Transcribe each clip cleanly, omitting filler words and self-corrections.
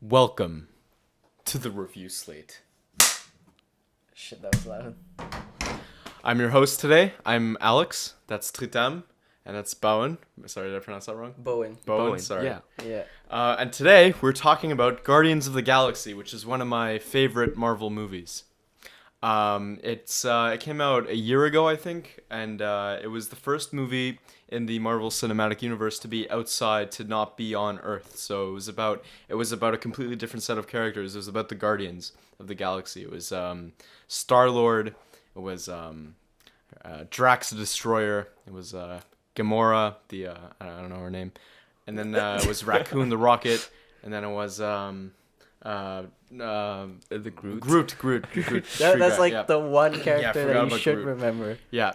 Welcome to the review slate. Shit, that was loud. I'm your host today. I'm Alex. That's Tritam. And that's Bowen. Sorry, did I pronounce that wrong? Bowen. Bowen, sorry. Yeah. And today we're talking about Guardians of the Galaxy, which is one of my favorite Marvel movies. It came out a year ago, I think, and it was the first movie in the Marvel Cinematic Universe to be outside, to not be on Earth. So it was about a completely different set of characters. It was about the Guardians of the Galaxy. It was Star-Lord. It was Drax the Destroyer. It was Gamora, I don't know her name, and then it was Raccoon the Rocket, and then it was the Groot. That's like yeah. the one character that you should Groot. remember. Yeah.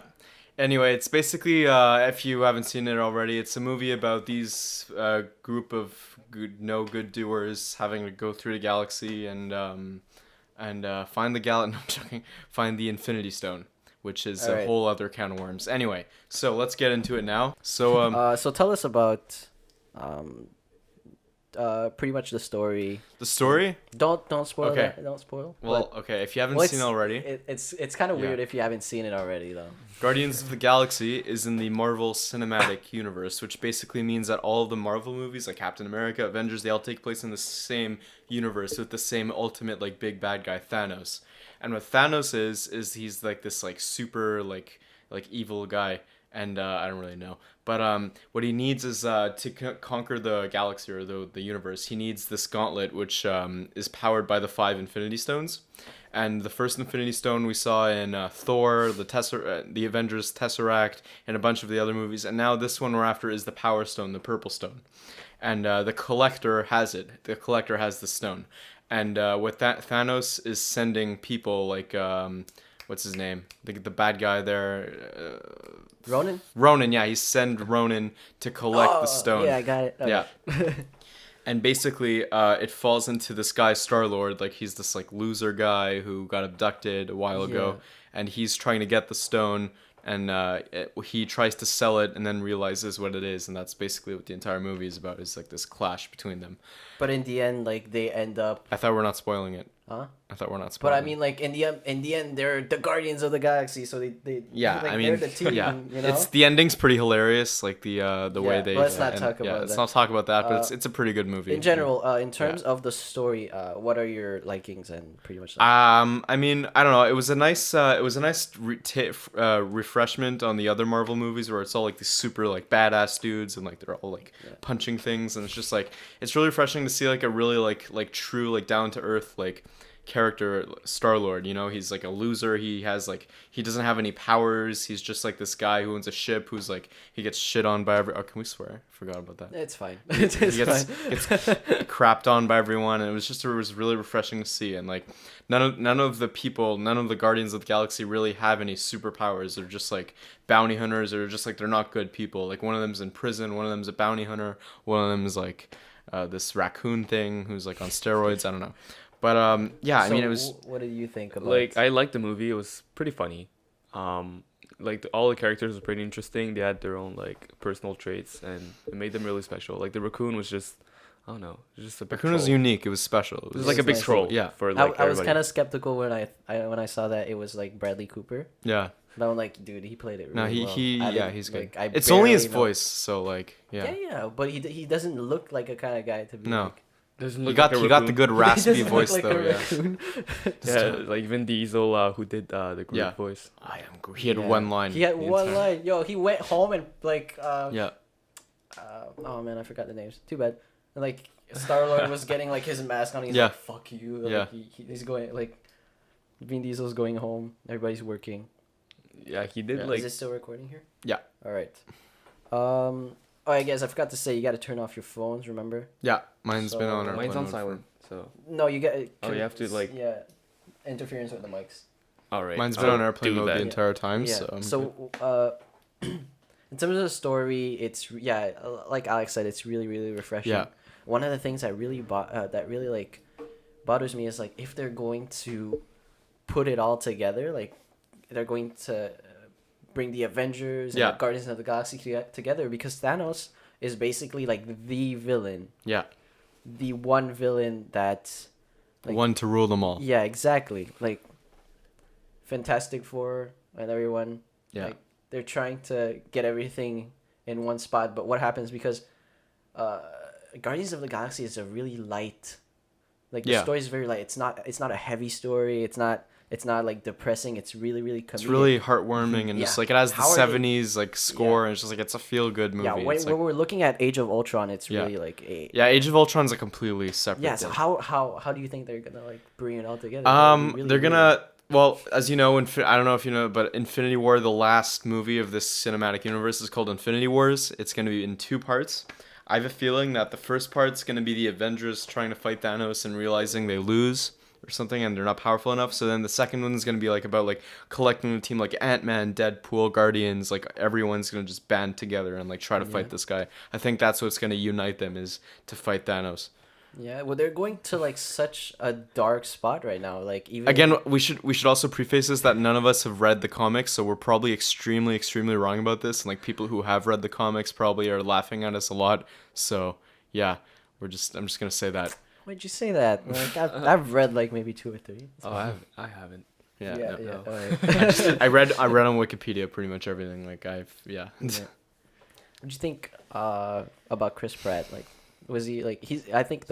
Anyway, it's basically, if you haven't seen it already, it's a movie about these group of no good doers having to go through the galaxy and find find the Infinity Stone, which is a whole other can of worms. Anyway, so let's get into it now. So so tell us about pretty much the story. The story? Don't spoil Okay. that. Don't spoil. Well, okay, if you haven't seen it already. It's kind of weird if you haven't seen it already, though. Guardians of the Galaxy is in the Marvel Cinematic Universe, which basically means that all of the Marvel movies, like Captain America, Avengers, they all take place in the same universe with the same ultimate, like, big bad guy, Thanos. And what Thanos is he's like this like super like evil guy, and I don't really know, but what he needs is to conquer the galaxy or the universe. He needs this gauntlet, which is powered by the 5 Infinity Stones. And the first Infinity Stone we saw in Thor, the Avengers Tesseract, and a bunch of the other movies. And now this one we're after is the Power Stone, the Purple Stone. And the Collector has it. The Collector has the stone. And with that, Thanos is sending people like, what's his name? The bad guy there. Ronan? Ronan, yeah. He sent Ronan to collect the stone. Yeah, I got it. Okay. Yeah. And basically, it falls into this guy, Star-Lord. Like, he's this, like, loser guy who got abducted a while ago. And he's trying to get the stone. And he tries to sell it and then realizes what it is. And that's basically what the entire movie is about, is, like, this clash between them. But in the end, like, they end up... I thought we're not spoiling it. Huh? I thought we're not spoiling But I mean, like, in the end, they're the Guardians of the Galaxy, so they yeah, like, I mean, they're the team, yeah, you know? the ending's pretty hilarious, like the way they. Let's not talk about let's that. not talk about that, but it's a pretty good movie. In general, in terms of the story, what are your likings and pretty much? I mean, I don't know. It was a nice refreshment on the other Marvel movies where it's all like these super like badass dudes and like they're all like punching things, and it's just like it's really refreshing to see like a really like true like down to earth like character, Star-Lord. You know, he's like a loser. He doesn't have any powers. He's just like this guy who owns a ship who's like he gets shit on by can we swear? I forgot about that. It's fine. He gets crapped on by everyone, and it was really refreshing to see. And like none of the Guardians of the Galaxy really have any superpowers. They're just like bounty hunters, or just like they're not good people. Like one of them's in prison, one of them's a bounty hunter, one of them is like this raccoon thing who's like on steroids. I don't know. But yeah, I mean, it was. What did you think about? Like, I liked the movie. It was pretty funny. Like all the characters were pretty interesting. They had their own like personal traits, and it made them really special. Like the raccoon was just, I don't know, just a big Raccoon troll. was unique. It was special. It was like a big nice. troll. Yeah. For like I was kind of skeptical when I saw that it was like Bradley Cooper. Yeah. But I'm like, dude, he played it really No, well. he's good. Like, it's only his barely know- voice, so like yeah. Yeah, but he doesn't look like a kind of guy to be. No. Like, Doesn't He look got like a the raccoon. good raspy He doesn't voice look like though. a Yeah. raccoon. Yeah, like Vin Diesel, who did the Groot Yeah. voice. I am Groot. He had Yeah. one line. He had the one entire- line. Yo, he went home and like. Yeah. Oh man, I forgot the names. Too bad. And, like Star-Lord was getting like his mask on. He's Yeah. like, "Fuck you." Like, Yeah. he's going like. Vin Diesel's going home. Everybody's working. Yeah, he did Yeah. like. Is it still recording here? Yeah. All right. Oh, I guess I forgot to say you got to turn off your phones. Remember? Yeah. Mine's been So- on. Mine's airplane on mode silent. So. No, you got. Oh, you have to, like- Yeah, interference with the mics. All right. Mine's been I'll on airplane do mode that. the entire time. Yeah. So. I'm good. So, in terms of the story, it's like Alex said, it's really really refreshing. Yeah. One of the things that really like bothers me is like if they're going to put it all together, like they're going to bring the Avengers and Yeah. the Guardians of the Galaxy together, because Thanos is basically like the villain. Yeah. the one villain that, like, One to rule them all. yeah, exactly. Like Fantastic Four and everyone. Yeah. Like they're trying to get everything in one spot, but what happens because uh Guardians of the Galaxy is a really light, like the Yeah. story is very light. It's not a heavy story. It's not like depressing. It's really really comedic. It's really heartwarming and just Yeah. like it has the How are they- 70s like score and it's just like it's a feel good movie. Yeah, when, It's when like, we're looking at Age of Ultron, it's Yeah. really like a yeah, Age of Ultron's a completely separate yeah. So thing. how do you think they're gonna like bring it all together? That would be really They're weird. gonna well, as you know, I don't know if you know, but Infinity War, the last movie of this cinematic universe, is called Infinity Wars. It's gonna be in 2 parts. I have a feeling that the first part's gonna be the Avengers trying to fight Thanos and realizing they lose or something and they're not powerful enough. So then the second one's gonna be like about like collecting a team like Ant-Man, Deadpool, Guardians, like everyone's gonna just band together and like try to fight this guy. I think that's what's gonna unite them is to fight Thanos. Yeah, well, they're going to like such a dark spot right now. Like even Again, we should also preface this that none of us have read the comics, so we're probably extremely wrong about this, and like people who have read the comics probably are laughing at us a lot. So yeah, I'm just gonna say that. why'd you say that? Like I've read like maybe 2 or 3. Oh, I haven't. Yeah, yeah. no. Alright. I read on Wikipedia pretty much everything. Like Yeah. What do you think about Chris Pratt? Like, was he like he's? I think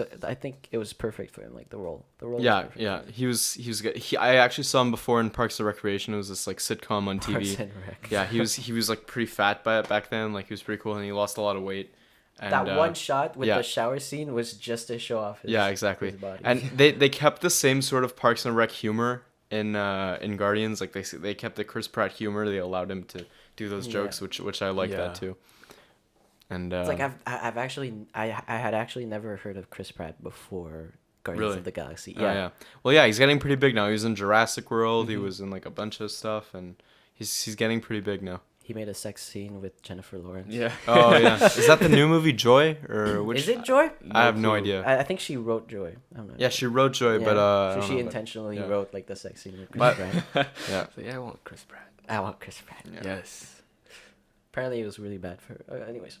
it was perfect for him. Like the role. The role. Yeah, was perfect yeah, for him. he was good. I actually saw him before in Parks and Recreation. It was this like sitcom on Parks TV. and Rec. Yeah, he was like pretty fat back then. Like he was pretty cool, and he lost a lot of weight. And, That one shot with yeah. the shower scene was just to show off his Yeah, exactly. his body. And they kept the same sort of Parks and Rec humor in Guardians. Like they kept the Chris Pratt humor. They allowed him to do those Yeah. jokes, which I like Yeah. that too. And it's like I've actually I had actually never heard of Chris Pratt before Guardians Really? of the Galaxy. oh, Yeah. yeah. Well, yeah, he's getting pretty big now. He was in Jurassic World. He Mhm. was in like a bunch of stuff, and he's getting pretty big now. He made a sex scene with Jennifer Lawrence. Yeah. Oh yeah, is that the new movie Joy or which? Is it Joy? I have no clue. idea. I think she wrote Joy. I don't know. Yeah, she wrote Joy, but I so don't she know, intentionally yeah. wrote like the sex scene with Chris But- Pratt. yeah. So yeah, I want Chris Pratt. I want Chris Pratt. Yeah. Yes. Apparently, it was really bad for. Anyways,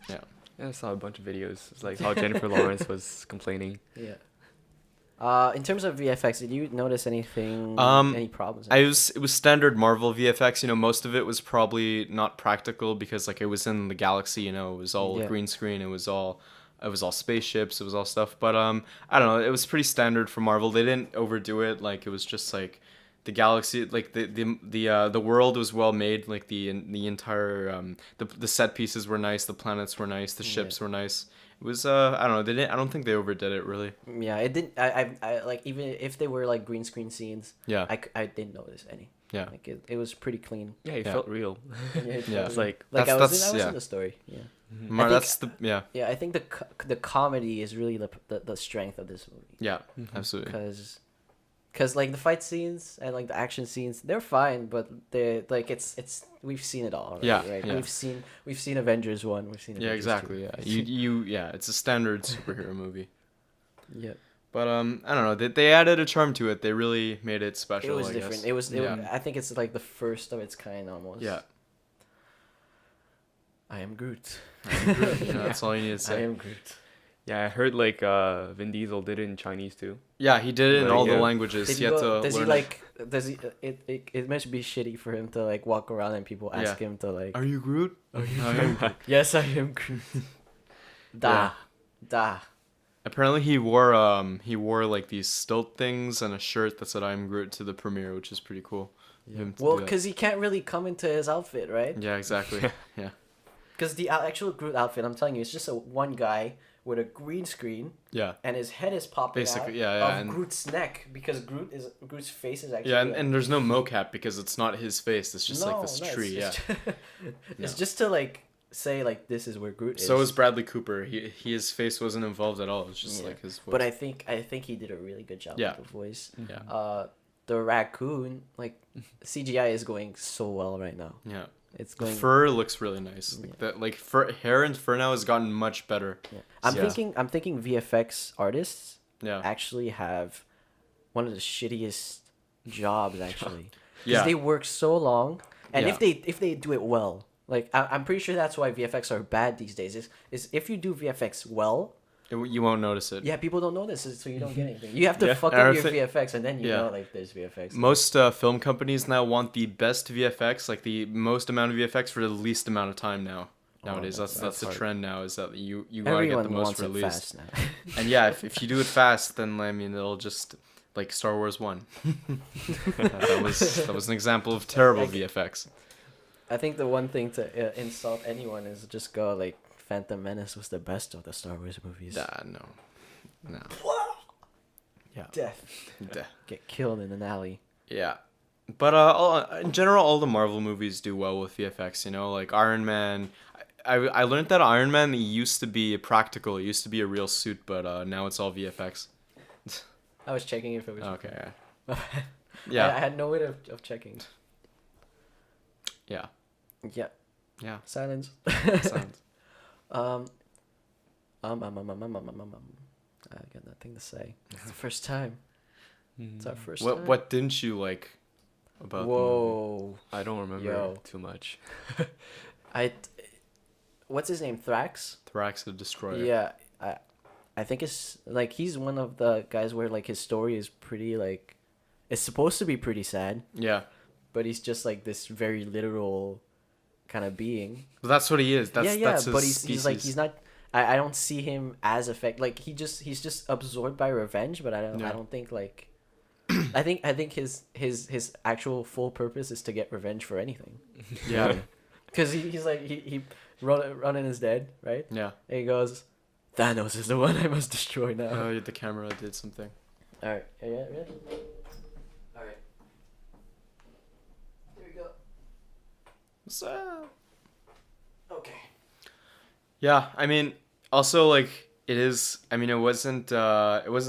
Yeah, I saw a bunch of videos. It's like how Jennifer Lawrence was complaining. yeah. In terms of VFX, did you notice anything? Any problems? It was standard Marvel VFX. You know, most of it was probably not practical because like it was in the galaxy. You know, it was all Yeah. green screen. It was all spaceships. It was all stuff. But I don't know. It was pretty standard for Marvel. They didn't overdo it. Like it was just like the galaxy, like the world was well made. Like the entire the set pieces were nice. The planets were nice. The ships were nice. It was I don't know. They didn't. I don't think they overdid it really. Yeah, it didn't. I like even if they were like green screen scenes. Yeah. I didn't notice any. Yeah. Like it was pretty clean. Yeah, it Yeah. felt real. Yeah. It's like Like I That's- was that's- in the story. Yeah. Mar- I think- that's the yeah Yeah, I think the comedy is really the strength of this movie. yeah absolutely. Because like the fight scenes and like the action scenes, they're fine, but they're like it's we've seen it all. Already, Yeah, right. yeah. We've seen Avengers 1. We've seen Yeah, Avengers exactly. 2. Yeah, you yeah, it's a standard superhero movie. Yeah. But I don't know. They added a charm to it. They really made it special. It was I different. guess. Yeah. I think it's like the first of its kind almost. Yeah. I am Groot. You know, that's all you need to I say. am Groot. yeah, I heard like Vin Diesel did it in Chinese too. Yeah, he did it in Like, all the yeah. languages. Did He you had go, to does he learn like does he it must be shitty for him to like walk around and people ask him to like Are you Groot? Are you Groot? yes I am Groot. Da. Da. Apparently he wore like these stilt things and a shirt that said "I'm Groot" to the premiere, which is pretty cool. Him to Well, do that. because he can't really come into his outfit, right? Yeah, exactly. Yeah. Because the actual Groot outfit, I'm telling you, it's just one guy with a green screen, Yeah. and his head is popping Basically, out yeah, of and- Groot's neck because Groot's face is actually Yeah, like- and there's no mocap because it's not his face. It's just like this it's tree. Yeah. just- it's No. just to like say like this is where Groot is. So is Bradley Cooper. His face wasn't involved at all. It was just Yeah. like his voice. But I think he did a really good job Yeah. with the voice. yeah. The raccoon, like CGI is going so well right now. Yeah. It's The going. fur looks really nice. Like Yeah. that, like fur, hair and fur now has gotten much better. Yeah. Yeah. I'm thinking VFX artists Yeah. actually have one of the shittiest jobs actually. Because Yeah. they work so long, and Yeah. if they do it well, like I'm pretty sure that's why VFX are bad these days. Is if you do VFX well, You won't notice it. Yeah, people don't notice it, so you don't get anything. You have to Yeah. fuck And I up your think- VFX, and then you yeah. know like there's VFX. Most film companies now want the best VFX, like the most amount of VFX for the least amount of time now. Nowadays, that's that's the hard. trend now. Is that you gotta get Everyone the most wants for it least. fast now. And yeah, if you do it fast, then I mean it'll just like Star Wars 1. that was an example of terrible Like- VFX. I think the one thing to insult anyone is just go like Phantom Menace was the best of the Star Wars movies. No. Yeah. Death. Duh. Get killed in an alley. Yeah. But in general, all the Marvel movies do well with VFX. You know, like Iron Man. I learned that Iron Man used to be practical. It used to be a real suit, but now it's all VFX. I was checking if it was Okay. I Yeah. had no way of checking. Yeah. Yeah. Yeah. Silence. Sounds. I got nothing to say. It's the first time. It's our first time. What didn't you like about the movie? Whoa. I don't remember Yo. too much. What's his name? Thrax? Thrax the Destroyer. Yeah. I think it's like he's one of the guys where like his story is pretty like it's supposed to be pretty sad, Yeah. but he's just like this very literal kind of being. But that's what he is. That's that's his but he's like species. he's not. I don't see him as like he's just absorbed by revenge, but I Yeah. don't think like I think his actual full purpose is to get revenge for anything. Yeah. Because he's like he running is dead, right? Yeah. And he goes, Thanos is the one I must destroy now. Oh, the camera did something. All right, yeah, really. All right. Here we go. So, Okay. yeah, I mean, also like it is. I mean, it wasn't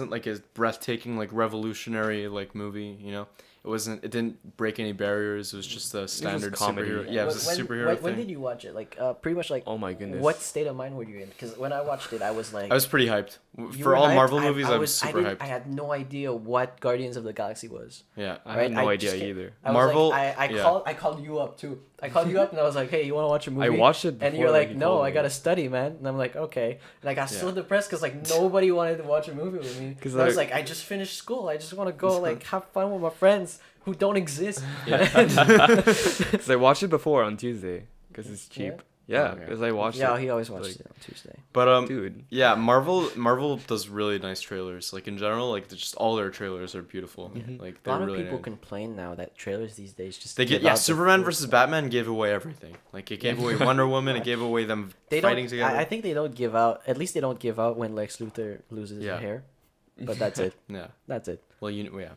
like a breathtaking like revolutionary like movie. You know, it didn't break any barriers. It was just a standard comedy. superhero. Yeah, it was a superhero thing. When did you watch it? Like, pretty much like. Oh my goodness. What state of mind were you in? Because when I watched it, I was like. I was pretty hyped You for were all hyped? Marvel movies. I was super I hyped. had no idea what Guardians of the Galaxy was. Yeah, I Right? had no I idea just- either. I was Marvel- Like, yeah. I called you up too. I called you up and I was like, hey, you want to watch a movie? I watched it And before, you're like, you no, called I me. gotta study, man. And I'm like, okay. And I got so Yeah. depressed because like nobody wanted to watch a movie with me. 'Cause, I was like- like, I just finished school. I just want to go like have fun with my friends who don't exist. Because I watched it before on Tuesday because it's cheap. Oh, Yeah, okay. because I watched Yeah, it. he always watches like- it on Tuesday. But Dude. yeah, Marvel does really nice trailers. Like in general, like just all their trailers are beautiful. Like A they're lot of really people nice. complain now that trailers these days just They give get out the Superman full versus stuff. Batman gave away everything. Like it gave away Wonder Woman. It gave away them They fighting don't. together. I think they don't give out. At least they don't give out when Lex Luthor loses Yeah. his hair. But that's it. Yeah. That's it. Well, yeah.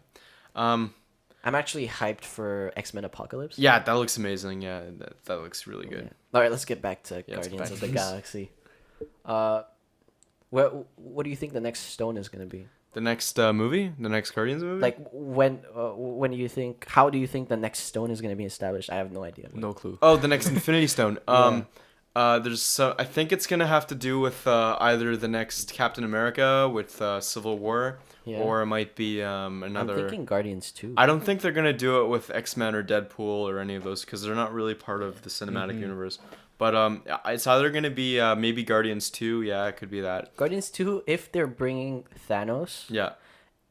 I'm actually hyped for X-Men Apocalypse. Yeah, that looks amazing. Yeah, that looks really Yeah. good. All right, let's get back to let's get Guardians back of to the this. Galaxy. What do you think the next stone is gonna be? The next movie, the next Guardians movie. Like when do you think? How do you think the next stone is gonna be established? I have no idea. No clue. oh, the next Infinity Stone. I think it's gonna have to do with either the next Captain America with Civil War, Yeah. or it might be I'm another. thinking Guardians too. I don't think they're gonna do it with X-Men or Deadpool or any of those because they're not really part of the cinematic universe. But it's either gonna be maybe Guardians 2. Yeah, it could be that. Guardians 2, if they're bringing Thanos, Yeah,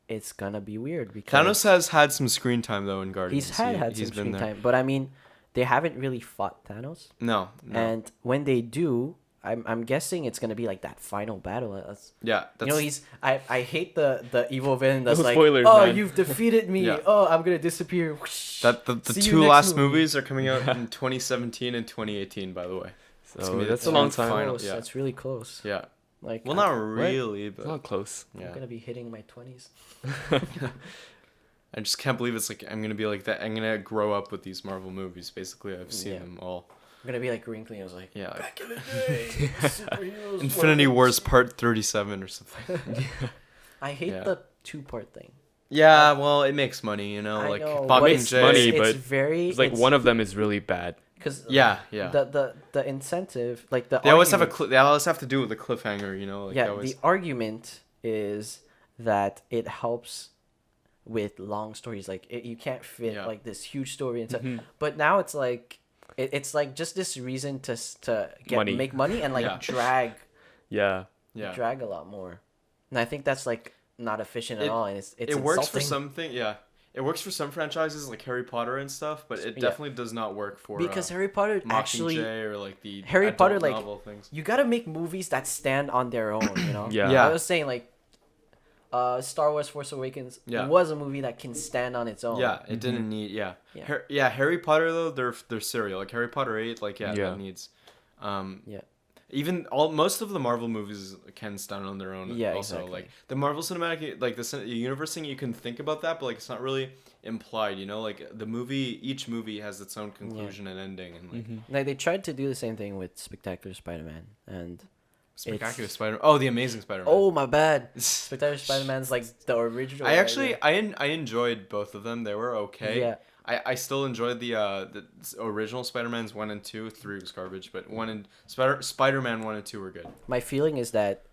it's gonna be weird because Thanos has had some screen time though in Guardians. he's had some screen time, but I mean, they haven't really fought Thanos. No. And when they do, I'm guessing it's gonna be like that final battle. Yeah, that's I hate the evil villain that's No like, spoilers, oh, man." you've defeated me. Yeah. Oh, I'm gonna disappear. that the See you two next last movie. movies are coming out in 2017 and 2018. By the way. It's So gonna be that's the a long two time. final- Close. yeah. That's really close. Yeah. Like, Well, not what? really, It's but not close. I'm yeah. gonna be hitting my 20s. I just can't believe it's like I'm gonna be like that. I'm gonna grow up with these Marvel movies. Basically, I've seen Yeah. them all. I'm gonna be like wrinkly. I was like, Yeah. back in the day, superheroes. Infinity were-" Wars Part 37 or something. I hate Yeah. the 2-part thing. Yeah, well, it makes money, you know, I like know, Bobby but and it's Jay. money, it's but very. It's like one of them is really bad. Because Yeah, yeah. the incentive, like the They always have argument- they always have to do with a cliffhanger, you know. Like yeah, they always, the argument is that it helps with long stories. Like you can't fit Yeah. like this huge story into. Mhm. But now it's like it's like just this reason to Money. make money and like Yeah. drag. Yeah. Yeah. drag a lot more, and I think that's like not efficient at It- all, and it's It works for insulting. something. Yeah. It works for some franchises like Harry Potter and stuff, but it Yeah. definitely does not work for Because Harry Potter actually, Mockingjay or like the Harry adult Potter, like, novel things. you gotta make movies that stand on their own. You know. Yeah. Yeah. I was saying like, Star Wars: Force Awakens Yeah. was a movie that can stand on its own. Yeah, it didn't need. Yeah, Yeah. Harry Potter though, they're serial. Like Harry Potter 8, like Yeah. that needs. Yeah. Even most of the Marvel movies can stand on their own. Yeah, also, exactly. like the Marvel cinematic, like the universe thing, you can think about that, but like it's not really implied. You know, like each movie has its own conclusion and ending, and like Like they tried to do the same thing with Spectacular Spider-Man, and Spectacular Spider. Oh, the Amazing Spider-Man. oh my bad, Spectacular Spider-Man's like the original. I actually I enjoyed both of them. They were okay. Yeah. I still enjoyed the original Spider-Man's 1 and 2. 3 was garbage, but Spider-Man 1 and 2 were good. My feeling is that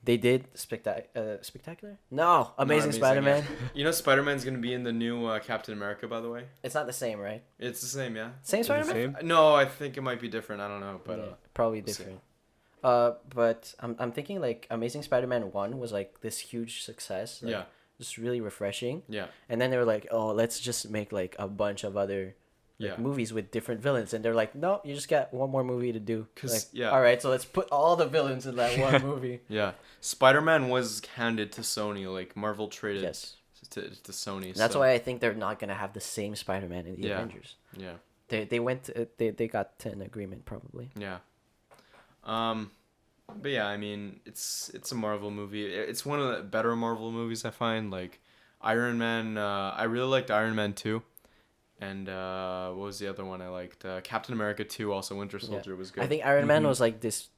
they did Spectacular? No, Amazing Spider-Man. yeah. You know Spider-Man's gonna be in the new Captain America, by the way. It's not the same, right? It's the same, yeah. Same Is it the Spider-Man? same? No, I think it might be different. I don't know, but Yeah, probably we'll see. different. But I'm thinking like Amazing Spider-Man 1 was like this huge success. Like, yeah, just really refreshing. yeah, And then they were like, oh, let's just make like a bunch of other yeah. movies with different villains. And they're like, no, you just got one more movie to do. 'Cause, Like, yeah. all right, so let's put all the villains in that one movie. Yeah, Spider-Man was handed to Sony. Like Marvel traded Yes. to Sony. That's so, why I think they're not gonna have the same Spider-Man in the Yeah. Avengers. Yeah, They got to an agreement probably. yeah. But yeah, I mean, it's a Marvel movie. It's one of the better Marvel movies I find. Like Iron Man. I really liked Iron Man 2. And what was the other one I liked? Captain America 2, also Winter Soldier was good. I think Iron Man was like this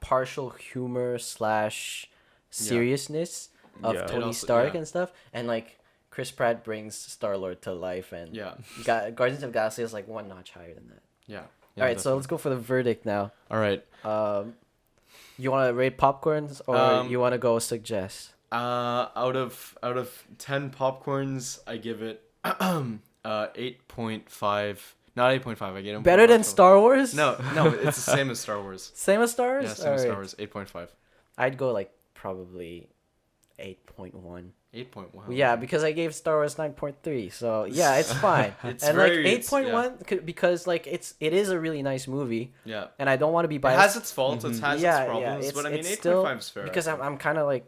partial humor / seriousness of Yeah. And Tony also- Stark yeah. and stuff, and like Chris Pratt brings Star-Lord to life, and Yeah. Guardians of the Galaxy is like one notch higher than that. Yeah. All right, so let's go for the verdict now. All right. You want to rate popcorns or you want to go suggest? Out of 10 popcorns, I give it 8.5. Not 8.5. I get 'em Better than Star Wars? No, it's the same as Star Wars. Same as Star Wars? Yeah, same as Star Alright. Wars. 8.5. I'd go like probably 8.1. 8.1. Yeah, because I gave Star Wars 9.3, so yeah, it's fine. It's and very- like it's- 8.1 because like it is a really nice movie, Yeah. and I don't want to be It biased. has its faults. It has its problems. But I mean, it's 8.5 is fair. because I'm kind of like,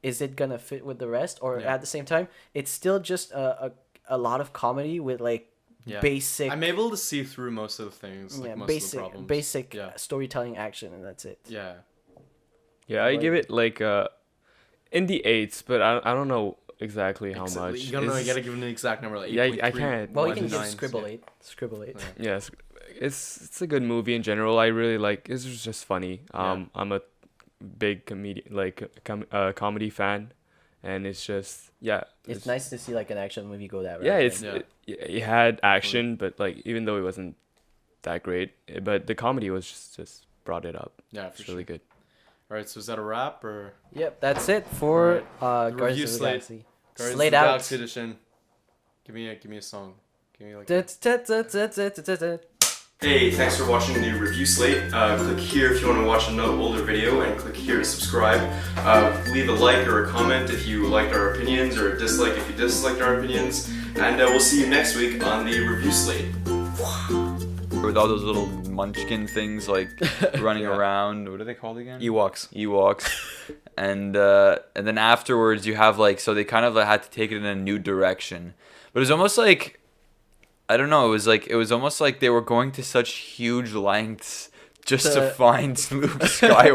is it gonna fit with the rest? Or Yeah. at the same time, it's still just a lot of comedy with like Yeah. basic, I'm able to see through most of the things. Like most of the problems. basic Yeah. storytelling action, and that's it. Yeah. Yeah, I Like- give it like in the 8s, but I don't know exactly how Exactly. much. You gotta know. You It's- gotta give it an exact number. Like Yeah, I 8.3, can't. Well, you can give 1.9, Scribble yeah. 8. Scribble 8. Yeah. Yes, it's a good movie in general. I really like. It's just funny. I'm a big comedy fan, and it's just It's nice to see like an action movie go that route. Yeah, right? it had action, but like even though it wasn't that great, but the comedy was just brought it up. Yeah, It's for really sure. good. All right. So is that a wrap or Yep, that's it for Review Guardians of the Slate. Galaxy. Guardians Slate of the out. Galaxy edition? Give me a song. Give me like. Hey, thanks for watching the review slate. Click here if you want to watch another older video, and click here to subscribe. Leave a like or a comment if you liked our opinions, or a dislike if you disliked our opinions. And we'll see you next week on the review slate. With all those little munchkin things like running Yeah. around. What are they called again? Ewoks. Ewoks. And then afterwards you have like, so they kind of had to take it in a new direction. But it was almost like, I don't know, it was almost like they were going to such huge lengths just to find Luke Skywalker.